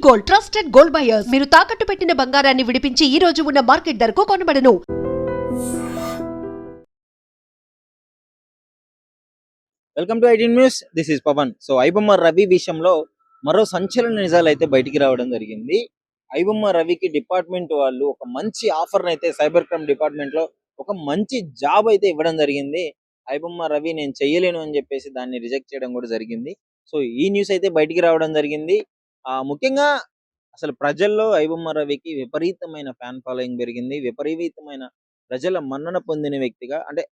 Gold, trusted gold buyers. మీరు తాకట్టు పెట్టిన బంగారాన్ని విడిపించి ఈ రోజు ఉన్న మార్కెట్ ధరకు కొనబడను. Welcome to 18 news. This is Pavan. So iBomma Ravi విషయంలో మరో సంచలన నిజాలు అయితే బయటికి రావడం జరిగింది. ఐబొమ్మ రవికి డిపార్ట్మెంట్ వాళ్ళు ఒక మంచి ఆఫర్ అయితే సైబర్ క్రైమ్ డిపార్ట్మెంట్ లో ఒక మంచి జాబ్ అయితే ఇవ్వడం జరిగింది. ఐబొమ్మ రవి నేను చెయ్యలేను అని చెప్పేసి దాన్ని రిజెక్ట్ చేయడం కూడా జరిగింది. సో ఈ న్యూస్ అయితే బయటికి రావడం జరిగింది. ముఖ్యంగా అసలు ప్రజల్లో ఐబొమ్మ రవికి విపరీతమైన ఫ్యాన్ ఫాలోయింగ్ పెరిగింది. విపరీతమైన ప్రజల మన్నన పొందిన వ్యక్తిగా, అంటే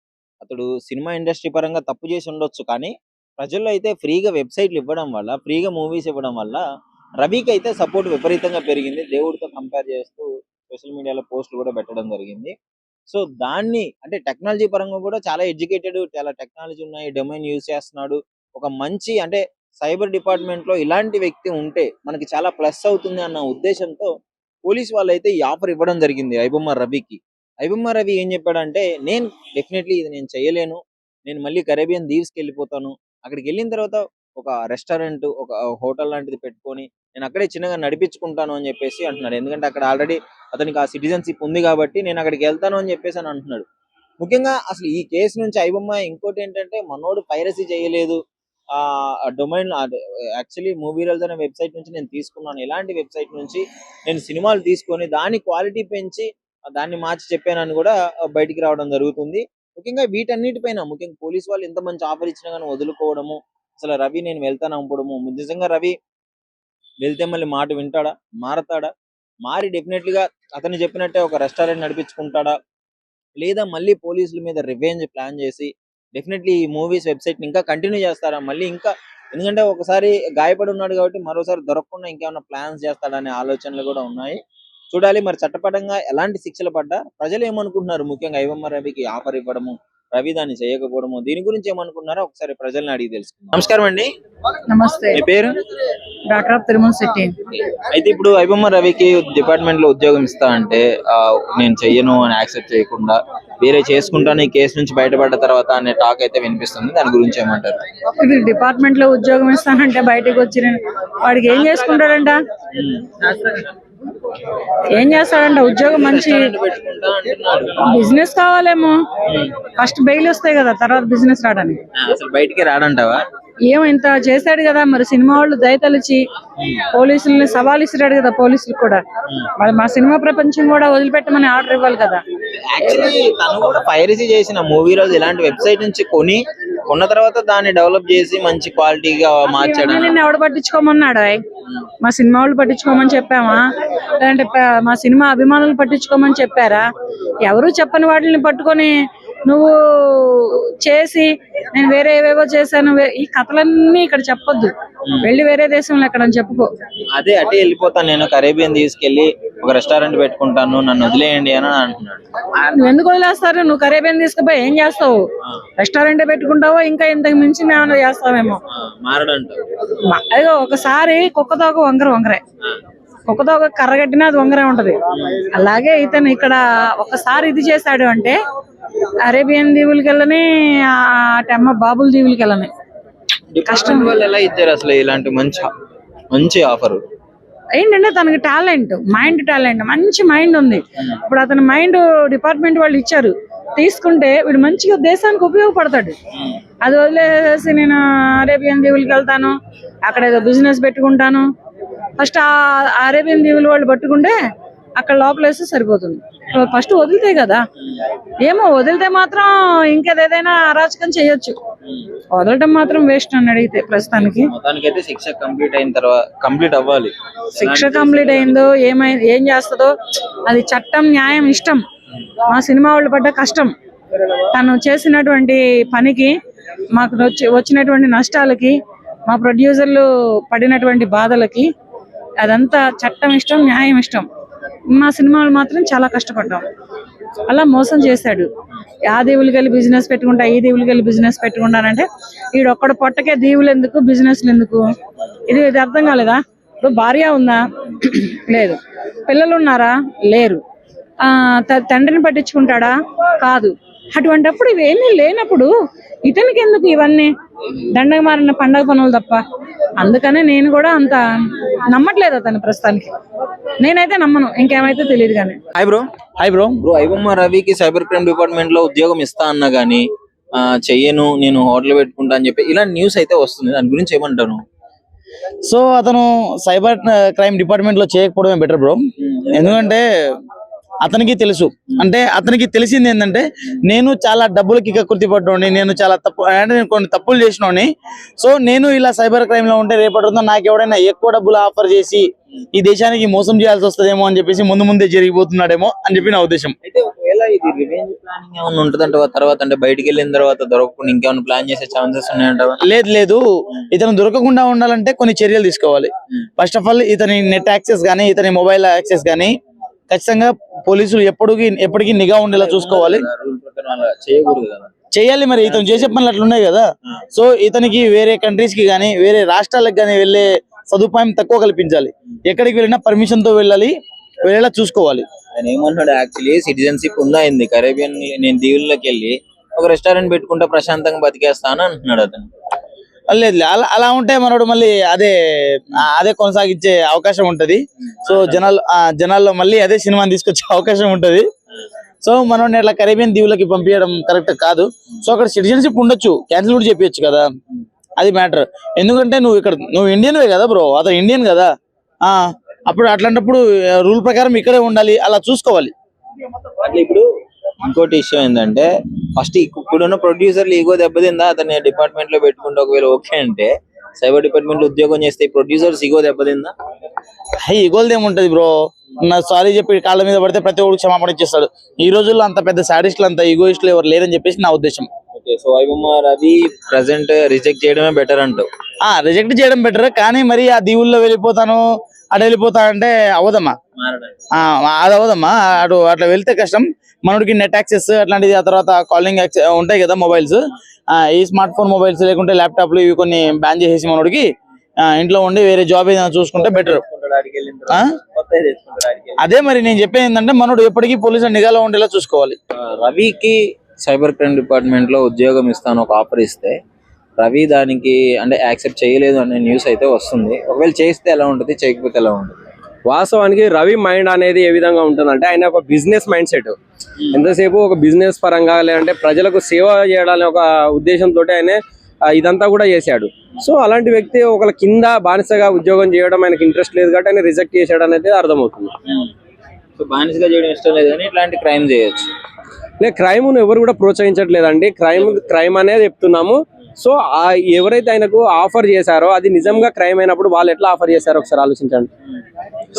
అతడు సినిమా ఇండస్ట్రీ పరంగా తప్పు చేసి ఉండొచ్చు, కానీ ప్రజల్లో అయితే ఫ్రీగా వెబ్సైట్లు ఇవ్వడం వల్ల, ఫ్రీగా మూవీస్ ఇవ్వడం వల్ల రవికి అయితే సపోర్ట్ విపరీతంగా పెరిగింది. దేవుడితో కంపేర్ చేస్తూ సోషల్ మీడియాలో పోస్టులు కూడా పెట్టడం జరిగింది. సో దాన్ని అంటే టెక్నాలజీ పరంగా కూడా చాలా ఎడ్యుకేటెడ్, చాలా టెక్నాలజీ ఉన్నాయి, డొమైన్ యూజ్ చేస్తున్నాడు. ఒక మంచి అంటే సైబర్ డిపార్ట్మెంట్ లో ఇలాంటి వ్యక్తి ఉంటే మనకి చాలా ప్లస్ అవుతుంది అన్న ఉద్దేశంతో పోలీస్ వాళ్ళు అయితే ఈ ఆఫర్ ఇవ్వడం జరిగింది ఐబొమ్మ రవికి. ఐబొమ్మ రవి ఏం చెప్పాడంటే, నేను డెఫినెట్లీ ఇది నేను చేయలేను, నేను మళ్ళీ కరేబియన్ దీవ్స్కి వెళ్ళిపోతాను, అక్కడికి వెళ్ళిన తర్వాత ఒక రెస్టారెంట్, ఒక హోటల్ లాంటిది పెట్టుకొని నేను అక్కడే చిన్నగా నడిపించుకుంటాను అని చెప్పేసి అంటున్నాడు. ఎందుకంటే అక్కడ ఆల్రెడీ అతనికి ఆ సిటిజన్షిప్ ఉంది కాబట్టి నేను అక్కడికి వెళ్తాను అని చెప్పేసి అని అంటున్నాడు. ముఖ్యంగా అసలు ఈ కేసు నుంచి ఐబొమ్మ ఇంకోటి ఏంటంటే, మనోడు పైరసీ చేయలేదు, డొమైన్ యాక్చువల్లీ మూవీ రోల్స్ అనే వెబ్సైట్ నుంచి నేను తీసుకున్నాను, ఇలాంటి వెబ్సైట్ నుంచి నేను సినిమాలు తీసుకొని దాని క్వాలిటీ పెంచి దాన్ని మార్చి చెప్పానని కూడా బయటికి రావడం జరుగుతుంది. ముఖ్యంగా వీటన్నిటిపైన ముఖ్యంగా పోలీస్ వాళ్ళు ఎంత మంచి ఆఫర్ ఇచ్చినా కానీ వదులుకోవడము, అసలు రవి నేను వెళ్తాను అవ్వడము, నిజంగా రవి వెళ్తే మళ్ళీ మాట వింటాడా, మారతాడా, మారి డెఫినెట్లీగా అతను చెప్పినట్టే ఒక రెస్టారెంట్ నడిపించుకుంటాడా, లేదా మళ్ళీ పోలీసుల మీద రివెంజ్ ప్లాన్ చేసి డెఫినెట్లీ ఈ మూవీస్ వెబ్సైట్ ని ఇంకా కంటిన్యూ చేస్తారా మళ్ళీ ఇంకా, ఎందుకంటే ఒకసారి గాయపడి ఉన్నాడు కాబట్టి మరోసారి దొరకకుండా ఇంకేమైనా ప్లాన్స్ చేస్తాడనే ఆలోచనలు కూడా ఉన్నాయి. చూడాలి మరి చట్టపరంగా ఎలాంటి శిక్షలు పడ్డా ప్రజలు ఏమనుకుంటున్నారు. ముఖ్యంగా ఐబొమ్మ రవికి ఆఫర్ ఇవ్వడము, రవి దాన్ని చేయకపోవడము, దీని గురించి ఏమనుకున్నారో ఒకసారి ప్రజల్ని అడిగి తెలుసుకుందాం. నమస్కారం అండి. నమస్తే. మీ పేరు? డాక్టర్ తిరుమల శెట్టి. అయితే ఇప్పుడు ఐబొమ్మ రవికి డిపార్ట్మెంట్ లో ఉద్యోగం ఇస్తా అంటే నేను చెయ్యను అని యాక్సెప్ట్ చేయకుండా వేరే చేసుకుంటాను ఈ కేసు నుంచి బయటపడ్డ తర్వాత అనే టాక్ అయితే వినిపిస్తుంది. దాని గురించి ఏమంటారు? ఇది డిపార్ట్మెంట్ లో ఉద్యోగం ఇస్తానంటే బయటకు వచ్చి వాడికి ఏం చేసుకుంటాడంట, ఏం చేస్తాడంట? ఉద్యోగం మంచి బిజినెస్ కావాలేమో, ఫస్ట్ బెయిల్ వస్తాయి కదా, తర్వాత బిజినెస్ రావడానికి. అసలు బయటికి రాడంటావా? ఏమో ఇంత చేశాడు కదా, మరి సినిమా వాళ్ళు దయతలిచి పోలీసుల్ని సవాల్ ఇస్తున్నాడు కదా, పోలీసులు కూడా మరి మా సినిమా ప్రపంచం కూడా వదిలిపెట్టమని ఆర్డర్ ఇవ్వాలి కదా. యాక్చువల్లీ తను కూడా పైరసీ చేసిన మూవీ రోజు ఇలాంటి వెబ్సైట్ నుంచి కొన్న తర్వాత దాన్ని డెవలప్ చేసి మంచి క్వాలిటీగా మార్చాడు. నిన్ను ఎవడు పట్టించుకోమన్నాడు? మా సినిమా వాళ్ళు పట్టించుకోమని చెప్పామా, లేదంటే మా సినిమా అభిమానులు పట్టించుకోమని చెప్పారా? ఎవరు చెప్పని వాటిని పట్టుకొని నువ్వు చేసి నేను వేరే ఏవేవో చేశాను, ఈ కథలన్నీ ఇక్కడ చెప్పొద్దు, వెళ్ళి వేరే దేశంలో ఎక్కడని చెప్పుకో. అదే అటే వెళ్ళిపోతాను, నేను కరేబియన్ తీసుకెళ్లి ఒక రెస్టారెంట్ పెట్టుకుంటాను, నన్ను వదిలేయండి అని అంటున్నాడు. నువ్వు ఎందుకు వదిలేస్తారు? నువ్వు కరేబియన్ తీసుకుపోయి ఏం చేస్తావు? రెస్టారెంట్ పెట్టుకుంటావో ఇంకా ఇంతకు మించి ఏమైనా చేస్తావేమో. అయ్యో ఒకసారి కుక్కతోక వంకరే, కుక్కతోక కర్రగట్టినా అది వంకరే ఉంటది. అలాగే ఇతను ఇక్కడ ఒకసారి ఇది చేశాడు అంటే అరేబియన్ దీవులకి వెళ్ళని, అటమ్మ బాబుల దీవులకి వెళ్ళని. కష్టం వల్ల ఎలా ఇచ్చారు అసలు ఇలాంటి మంచి ఆఫర్? ఏంటంటే తనకి టాలెంట్, మంచి మైండ్ ఉంది. ఇప్పుడు అతని మైండ్ డిపార్ట్మెంట్ వాళ్ళు ఇచ్చారు, తీసుకుంటే వీడు మంచిగా దేశానికి ఉపయోగపడతాడు. అది వదిలేసి నేను అరేబియన్ దీవులకి వెళ్తాను, అక్కడ ఏదో బిజినెస్ పెట్టుకుంటాను, ఫస్ట్ ఆ అరేబియన్ దీవులు వాళ్ళు పట్టుకుంటే అక్కడ లోపలేస్తే సరిపోతుంది. ఫస్ట్ వదిలితే కదా, ఏమో వదిలితే మాత్రం ఇంకేదైనా అరాచకం చేయొచ్చు, వదలటం మాత్రం వేస్ట్ అని అడిగితే ప్రస్తుతానికి. శిక్ష కంప్లీట్ అవ్వాలి. శిక్ష కంప్లీట్ అయిందో ఏం చేస్తుందో అది చట్టం, న్యాయం, ఇష్టం. మా సినిమా వాళ్ళు పడ్డ కష్టం, తను చేసినటువంటి పనికి, మాకు వచ్చినటువంటి నష్టాలకి, మా ప్రొడ్యూసర్లు పడినటువంటి బాధలకి అదంతా చట్టం ఇష్టం, న్యాయం ఇష్టం. మా సినిమాలు మాత్రం చాలా కష్టపడ్డాం. అలా మోసం చేశాడు. ఆ దీవులకి వెళ్ళి బిజినెస్ పెట్టుకుంటా, ఈ దీవులకి వెళ్ళి బిజినెస్ పెట్టుకుంటానంటే ఈడొక్కడు పొట్టకే దీవులు ఎందుకు, బిజినెస్లు ఎందుకు? ఇది అర్థం కాలేదా? ఇప్పుడు భార్య ఉందా? లేదు. పిల్లలు ఉన్నారా? లేరు. తండ్రిని పట్టించుకుంటాడా? కాదు. అటువంటిప్పుడు ఇవేమీ లేనప్పుడు ఇతనికి ఎందుకు ఇవన్నీ? దండగ మారిన పండగ పనులు తప్ప. అందుకనే నేను కూడా అంత నమ్మట్లేదు అతను ప్రస్తుతానికి. నేనైతే నమ్మను, ఇంకేమైతే తెలియదు కానీ. Hi bro. Hi bro. IBomma రవికి సైబర్ క్రైమ్ డిపార్ట్మెంట్ లో ఉద్యోగం ఇస్తా అన్నా గానీ చెయ్యను, నేను హోటల్ పెట్టుకుంటా అని చెప్పి ఇలా న్యూస్ అయితే వస్తుంది. దాని గురించి ఏమంటాను? సో అతను సైబర్ క్రైమ్ డిపార్ట్మెంట్ లో చేయకపోవడమే బెటర్ బ్రో. ఎందుకంటే అతనికి తెలుసు, అంటే అతనికి తెలిసింది ఏంటంటే నేను చాలా డబ్బులకి కకృతి పడ్డోని, నేను చాలా నేను కొన్ని తప్పులు చేసినోని. సో నేను ఇలా సైబర్ క్రైమ్ లో ఉంటే రేపటి రోజున నాకు ఎవడైనా ఎక్కువ డబ్బులు ఆఫర్ చేసి ఈ దేశానికి మోసం చేయాల్సి వస్తుందేమో అని చెప్పేసి ముందే జరిగిపోతున్నాడేమో అని చెప్పి నా ఉద్దేశం. అయితే ఒకవేళ ఇది రివెంజ్ ప్లానింగ్ ఏమైనా ఉంటుందంట తర్వాత, అంటే బయటికి వెళ్ళిన తర్వాత దొరకకుండా ఇంకేమైనా ప్లాన్ చేసే ఛాన్సెస్ ఉన్నాయంటావా? లేదు, ఇతను దొరకకుండా ఉండాలంటే కొన్ని చర్యలు తీసుకోవాలి. ఫస్ట్ ఆఫ్ ఆల్ ఇతని నెట్ యాక్సెస్ గానీ, ఇతని మొబైల్ యాక్సెస్ గానీ ఖచ్చితంగా పోలీసులు ఎప్పటికీ నిఘా ఉండేలా చూసుకోవాలి. రూల్ ప్రకారం అలా చేయకూడదు కదా. చేయాలి, మరి ఇతను చేసే పనులు అట్లున్నాయి కదా. సో ఇతనికి వేరే కంట్రీస్ కి గానీ వేరే రాష్ట్రాలకు గానీ వెళ్లే సదుపాయం తక్కువ కల్పించాలి. ఎక్కడికి వెళ్ళినా పర్మిషన్ తో వెళ్ళేలా చూసుకోవాలి. ఆయన ఏమన్నాడు, యాక్చువల్లీ సిటిజన్షిప్ ఉందా అయింది కరేబియన్, నేను దీవుల్లోకి వెళ్ళి ఒక రెస్టారెంట్ పెట్టుకుంటే ప్రశాంతంగా బతికేస్తాను అంటున్నాడు అతను. లేదు, అలా ఉంటే మనోడు మళ్ళీ అదే కొనసాగించే అవకాశం ఉంటది. సో జనాల్లో మళ్ళీ అదే సినిమాని తీసుకొచ్చే అవకాశం ఉంటది. సో మనం అట్లా కరేబియన్ దీవులకి పంపించడం కరెక్ట్ కాదు. సో అక్కడ సిటిజన్షిప్ ఉండొచ్చు, క్యాన్సిల్ కూడా చెప్పొచ్చు కదా, అది మ్యాటర్. ఎందుకంటే నువ్వు ఇండియన్వే కదా బ్రో, అతను ఇండియన్ కదా. అప్పుడు అట్లాంటప్పుడు రూల్ ప్రకారం ఇక్కడే ఉండాలి, అలా చూసుకోవాలి. అట్లా ఇప్పుడు ఇంకోటి విషయం ఏంటంటే, ఫస్ట్ ఇప్పుడున్న ప్రొడ్యూసర్లు ఈగో దెబ్బతిందా అతని డిపార్ట్మెంట్ లో పెట్టుకుంటే? ఒకవేళ ఓకే అంటే సైబర్ డిపార్ట్మెంట్ లో ఉద్యోగం చేస్తే ఈ ప్రొడ్యూసర్స్ ఈగో దెబ్బతిందా? ఈగోల్ది ఏముంటది బ్రో, నా సారీ చెప్పి కాళ్ళ మీద పడితే ప్రతి ఒక్కరు క్షమాపణ ఇచ్చేస్తాడు. ఈ రోజుల్లో అంత పెద్ద సాడిస్టులు, అంత ఈగోయిస్టులు ఎవరు లేరని చెప్పేసి నా ఉద్దేశం. So iBomma Ravi present reject చేయడమే బెటర్ అంటావు? రిజెక్ట్ చేయడం బెటర్, కానీ మరి ఆ దీవుల్లో వెళ్ళిపోతాను అటు వెళ్ళిపోతానంటే అవదమ్మా, అది అవదమ్మా. అట్లా వెళ్తే కష్టం. మనోడికి నెట్ యాక్సెస్ అట్లాంటిది, ఆ తర్వాత కాలింగ్ యాక్సెస్ ఉంటాయి కదా మొబైల్స్, ఈ స్మార్ట్ ఫోన్ మొబైల్స్ లేకుంటే ల్యాప్టాప్లు ఇవి కొన్ని బ్యాన్ చేసేసి మనోడికి ఇంట్లో ఉండి వేరే జాబ్ ఏదైనా చూసుకుంటే బెటర్. అదే మరి నేను చెప్పేది ఏంటంటే మనోడు ఎప్పటికీ పోలీసుల నిఘాలో ఉండేలా చూసుకోవాలి. రవికి సైబర్ క్రైమ్ డిపార్ట్మెంట్ లో ఉద్యోగం ఇస్తాను ఒక ఆఫర్ ఇస్తే రవి దానికి అంటే యాక్సెప్ట్ చేయలేదు అనే న్యూస్ అయితే వస్తుంది. ఒకవేళ చేస్తే ఎలా ఉంటుంది, చేయకపోతే ఎలా ఉంటుంది? వాస్తవానికి రవి మైండ్ అనేది ఏ విధంగా ఉంటుందంటే, ఆయన ఒక బిజినెస్ మైండ్ సెట్. ఎంతసేపు ఒక బిజినెస్ పరంగా, లేదంటే ప్రజలకు సేవ చేయాలనే ఒక ఉద్దేశంతో ఆయన ఇదంతా కూడా చేశాడు. సో అలాంటి వ్యక్తి ఒకళ్ళ కింద బానిసగా ఉద్యోగం చేయడం ఆయనకి ఇంట్రెస్ట్ లేదు కాబట్టి ఆయన రిజెక్ట్ చేశాడు అనేది అర్థమవుతుంది. సో బానిసగా చేయడం ఇష్టం లేదు కానీ ఇట్లాంటి క్రైమ్ చేయొచ్చు. క్రైమ్ ను ఎవరు కూడా ప్రోత్సహించట్లేదండి, క్రైమ్ అనేది చెప్తున్నాము. సో ఎవరైతే ఆయనకు ఆఫర్ చేశారో అది నిజంగా క్రైమ్ అయినప్పుడు వాళ్ళు ఎట్లా ఆఫర్ చేశారో ఒకసారి ఆలోచించండి.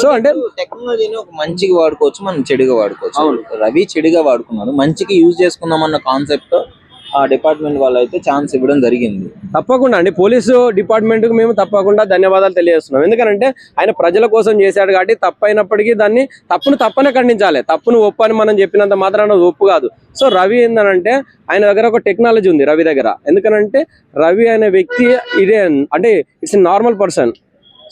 సో అంటే టెక్నాలజీని ఒక మంచిగా వాడుకోవచ్చు, మనం చెడుగా వాడుకోవచ్చు. రవి చెడుగా వాడుకున్నాడు, మంచికి యూజ్ చేసుకుందాం అన్న కాన్సెప్ట్ ఆ డిపార్ట్మెంట్ వాళ్ళు అయితే ఛాన్స్ ఇవ్వడం జరిగింది. తప్పకుండా అండి, పోలీసు డిపార్ట్మెంట్ కు మేము తప్పకుండా ధన్యవాదాలు తెలియజేస్తున్నాం. ఎందుకంటే ఆయన ప్రజల కోసం చేశాడు కాబట్టి తప్పైనప్పటికీ దాన్ని తప్పనే ఖండించాలి. తప్పును ఒప్పు అని మనం చెప్పినంత మాత్రాన ఒప్పు కాదు. సో రవి ఏంటంటే ఆయన దగ్గర ఒక టెక్నాలజీ ఉంది రవి దగ్గర. ఎందుకనంటే రవి అనే వ్యక్తి ఇదే అంటే ఇట్స్ నార్మల్ పర్సన్.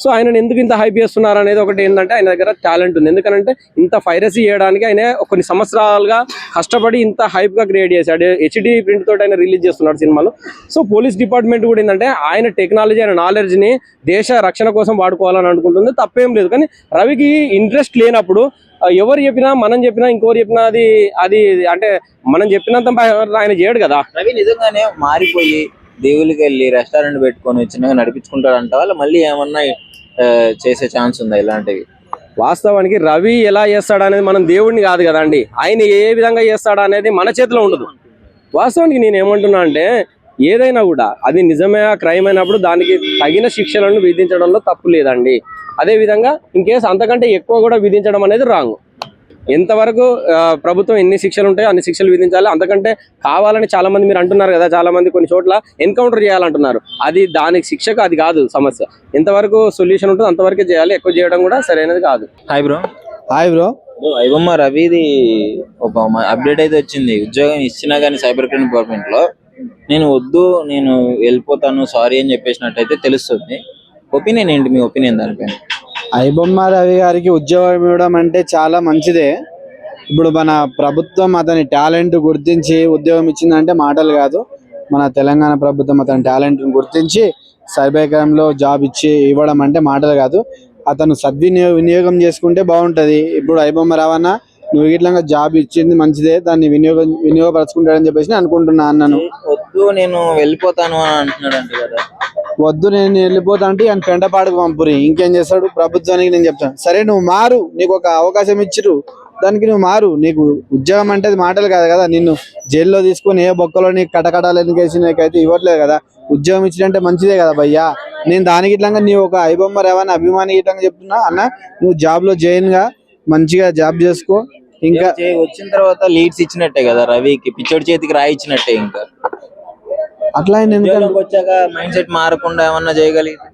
సో ఆయన ఎందుకు ఇంత హైప్ చేస్తున్నారు అనేది ఒకటి ఏంటంటే, ఆయన దగ్గర టాలెంట్ ఉంది. ఎందుకంటే ఇంత పైరసీ చేయడానికి ఆయన కొన్ని సంవత్సరాలుగా కష్టపడి ఇంత హైప్ గా క్రియేట్ చేశాడు. హెచ్డి ప్రింట్ తోటి ఆయన రిలీజ్ చేస్తున్నాడు సినిమాలు. సో పోలీస్ డిపార్ట్మెంట్ కూడా ఏంటంటే ఆయన టెక్నాలజీ, ఆయన నాలెడ్జ్ ని దేశ రక్షణ కోసం వాడుకోవాలని అనుకుంటుంది. తప్పేం లేదు, కానీ రవికి ఇంట్రెస్ట్ లేనప్పుడు ఎవరు చెప్పినా, మనం చెప్పినా, ఇంకోరు చెప్పినా అది అంటే మనం చెప్పినంత ఆయన చేయడు కదా. రవి నిజంగానే మారిపోయి దేవుళ్ళకి వెళ్ళి రెస్టారెంట్ పెట్టుకొని చిన్నగా నడిపించుకుంటాడు అంట, వాళ్ళు మళ్ళీ ఏమన్నా చేసే ఛాన్స్ ఉందా ఇలాంటివి? వాస్తవానికి రవి ఎలా చేస్తాడు అనేది మనం దేవుడిని కాదు కదండి, ఆయన ఏ విధంగా చేస్తాడు అనేది మన చేతిలో ఉండదు. వాస్తవానికి నేను ఏమంటున్నా అంటే, ఏదైనా కూడా అది నిజమే క్రైమ్ అయినప్పుడు దానికి తగిన శిక్షలను విధించడంలో తప్పు లేదండి. అదే విధంగా ఇన్ కేసు అంతకంటే ఎక్కువ కూడా విధించడం అనేది రాంగ్. ఎంతవరకు ప్రభుత్వం ఎన్ని శిక్షలు ఉంటాయో అన్ని శిక్షలు విధించాలి. అంతకంటే కావాలని చాలా మంది మీరు అంటున్నారు కదా, చాలా మంది కొన్ని చోట్ల ఎన్కౌంటర్ చేయాలంటున్నారు. అది దానికి శిక్షకు అది కాదు సమస్య. ఎంతవరకు సొల్యూషన్ ఉంటుందో అంతవరకే చేయాలి, ఎక్కువ చేయడం కూడా సరైనది కాదు. Hi bro. Hi bro. IBomma రవిది ఒక అప్డేట్ అయితే వచ్చింది, ఉద్యోగం ఇచ్చినా కానీ సైబర్ క్రైమ్ డిపార్ట్మెంట్ లో నేను వద్దు, నేను వెళ్ళిపోతాను, సారీ అని చెప్పేసినట్టయితే తెలుస్తుంది. ఒపీనియన్ ఏంటి, మీ ఒపీనియన్ దానిపైన? ఐబొమ్మ రవి గారికి ఉద్యోగం ఇవ్వడం అంటే చాలా మంచిదే. ఇప్పుడు మన ప్రభుత్వం అతని టాలెంట్ గుర్తించి ఉద్యోగం ఇచ్చిందంటే మాటలు కాదు. మన తెలంగాణ ప్రభుత్వం అతని టాలెంట్ గుర్తించి సైబర్ క్రైమ్ లో జాబ్ ఇవ్వడం అంటే మాటలు కాదు. అతను వినియోగం చేసుకుంటే బాగుంటది. ఇప్పుడు ఐబొమ్మ రావన్న నువ్వు ఇట్లా జాబ్ ఇచ్చింది మంచిదే, దాన్ని వినియోగపరచుకుంటాడని చెప్పేసి నేను అనుకుంటున్నా అన్నను. వద్దు నేను వెళ్ళిపోతాను అని అంటున్నాడు కదా. వద్దు నేను వెళ్ళిపోతా అంటే ఆయన పెంటపాడుకు పంపురి, ఇంకేం చేస్తాడు. ప్రభుత్వానికి నేను చెప్తాను, సరే నువ్వు మారు, నీకు ఒక అవకాశం ఇచ్చిరు, దానికి నువ్వు మారు. నీకు ఉద్యోగం అంటే అది మాటలు కాదు కదా. నిన్ను జైల్లో తీసుకొని ఏ బొక్కలో నీకు కటకటాలు ఎందుకు వేసి నీకైతే ఇవ్వట్లేదు కదా. ఉద్యోగం ఇచ్చినంటే మంచిదే కదా భయ్యా. నేను దానికి ఇట్లా నీ ఒక ఐబొమ్మ రేవని అభిమాని ఇట్లా చెప్తున్నా అన్న, నువ్వు జాబ్ లో జాయిన్ గా మంచిగా జాబ్ చేసుకో. ఇంకా వచ్చిన తర్వాత లీడ్స్ ఇచ్చినట్టే కదా రవికి, పిచ్చోడి చేతికి రాయిచ్చినట్టే. ఇంకా అట్లా వచ్చాక మైండ్ సెట్ మారకుండా ఏమన్నా చేయగలిగితే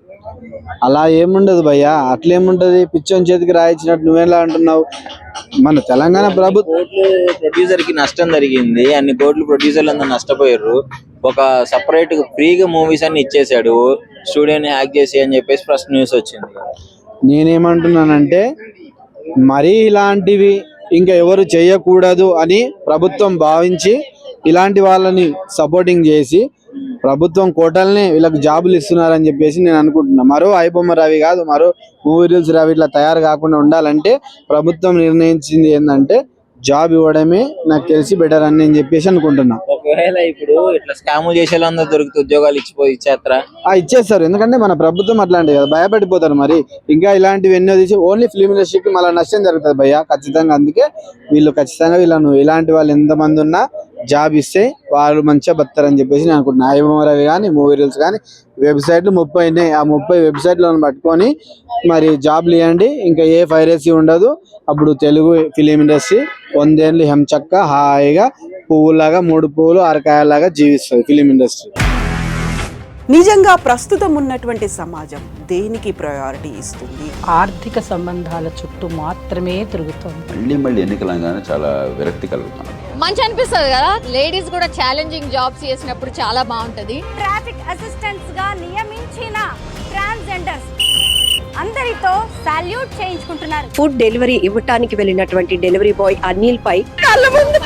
అలా ఏముండదు భయ్యా. అట్లేముంటది, పిచ్చోని చేతికి రాయించినట్టు నువ్వేలా అంటున్నావు. మన తెలంగాణ ప్రభుత్వం ప్రొడ్యూసర్ కి నష్టం జరిగింది, అన్ని కోట్లు ప్రొడ్యూసర్లు అందరూ నష్టపోయారు. ఒక సపరేట్ ఫ్రీగా మూవీస్ అన్ని ఇచ్చేసాడు, స్టూడియోని హ్యాక్ చేసి అని చెప్పేసి ఫస్ట్ న్యూస్ వచ్చింది. నేనేమంటున్నానంటే మరీ ఇలాంటివి ఇంకా ఎవరు చేయకూడదు అని ప్రభుత్వం భావించి ఇలాంటి వాళ్ళని సపోర్టింగ్ చేసి ప్రభుత్వం కోటల్ని వీళ్ళకి జాబులు ఇస్తున్నారని చెప్పేసి నేను అనుకుంటున్నా. మరో ఐబొమ్మ రవి కాదు, మరో మూవీ రూల్స్ రవి ఇట్లా తయారు కాకుండా ఉండాలంటే ప్రభుత్వం నిర్ణయించింది ఏంటంటే జాబ్ ఇవ్వడమే నాకు తెలిసి బెటర్ అని నేను చెప్పేసి అనుకుంటున్నా. ఒకవేళ ఇప్పుడు ఇట్లా స్కాములు చేసే వాళ్ళందరూ దొరికితే ఉద్యోగాలు ఇచ్చేస్తారా? ఇచ్చేస్తారు, ఎందుకంటే మన ప్రభుత్వం అట్లాంటివి కదా, భయపడిపోతారు. మరి ఇంకా ఇలాంటివి ఎన్నో తీసి ఓన్లీ ఫిల్మ్ ఇండస్ట్రీకి మళ్ళీ నష్టం జరుగుతుంది భయ్య ఖచ్చితంగా. అందుకే వీళ్ళు ఖచ్చితంగా వీళ్ళను ఇలాంటి వాళ్ళు ఎంతమంది ఉన్నా జాబ్ ఇస్తే వాళ్ళు మంచిగా బతారని చెప్పేసి నేను అనుకుంటున్నా. ఐబొమ్మ రవి కానీ మూవీ రూల్స్ కానీ వెబ్సైట్లు 30 ఉన్నాయి. ఆ 30 వెబ్సైట్లను పట్టుకొని మరి జాబ్లు ఇవ్వండి. ఇంకా ఏ పైరసీ ఉండదు. అప్పుడు తెలుగు ఫిలిం ఇండస్ట్రీ 100 ఏళ్ళు హెంచక్క హాయిగా పువ్వులాగా 3 పువ్వులు 6 కాయలాగా జీవిస్తుంది ఫిలిం ఇండస్ట్రీ. నిజంగా ప్రస్తుతం ఉన్నటువంటి సమాజం దేనికి ప్రయారిటీ ఇస్తుంది? ఆర్థిక సంబంధాల చుట్టూ మాత్రమే తిరుగుతుంది. మళ్ళీ ఎన్నికలంగానే చాలా విరక్తి కలుగుతాను. మంచి అనిపిస్తుంది కదా, లేడీస్ కూడా ఛాలెంజింగ్ జాబ్స్ చేసినప్పుడు చాలా బాగుంటది. ట్రాఫిక్ అసిస్టెంట్స్ గా నియమించిన ట్రాన్స్జెండర్స్ అందరితో సాల్యూట్ చేయించుకుంటున్నారు. ఫుడ్ డెలివరీ ఇవ్వటానికి వెళ్ళినటువంటి డెలివరీ బాయ్ అనిల్ పై కళ్ళ ముందు